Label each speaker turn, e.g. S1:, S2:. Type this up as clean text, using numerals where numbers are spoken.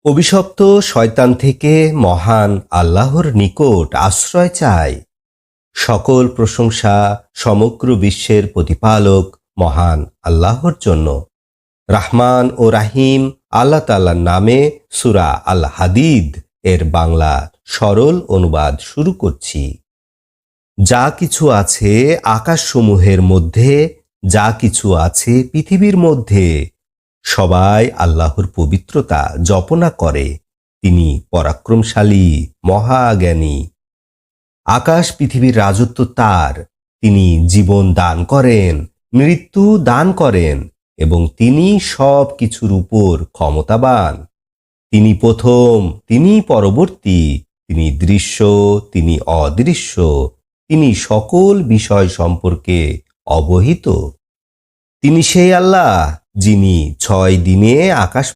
S1: অভিশপ্ত শয়তান থেকে মহান আল্লাহর নিকট আশ্রয় চাই। সকল প্রশংসা সমগ্র বিশ্বের প্রতিপালক মহান আল্লাহর জন্য। রাহমান ও রাহিম আল্লাহ তাআলার নামে সূরা আল হাদিদ এর বাংলা সরল অনুবাদ শুরু করছি। যা কিছু আছে আকাশসমূহের মধ্যে, যা কিছু আছে পৃথিবীর মধ্যে, সবাই আল্লাহর পবিত্রতা জপনা করে। তিনি পরাক্রমশালী, মহাজ্ঞানী। আকাশ পৃথিবীর রাজত্ব তার। তিনি জীবন দান করেন, মৃত্যু দান করেন এবং তিনি সব কিছুর উপর ক্ষমতাবান। তিনি প্রথম, তিনি পরবর্তী, তিনি দৃশ্য, তিনি অদৃশ্য, তিনি সকল বিষয় সম্পর্কে অবহিত। তিনি সেই আল্লাহ যিনি 6 দিনে আকাশ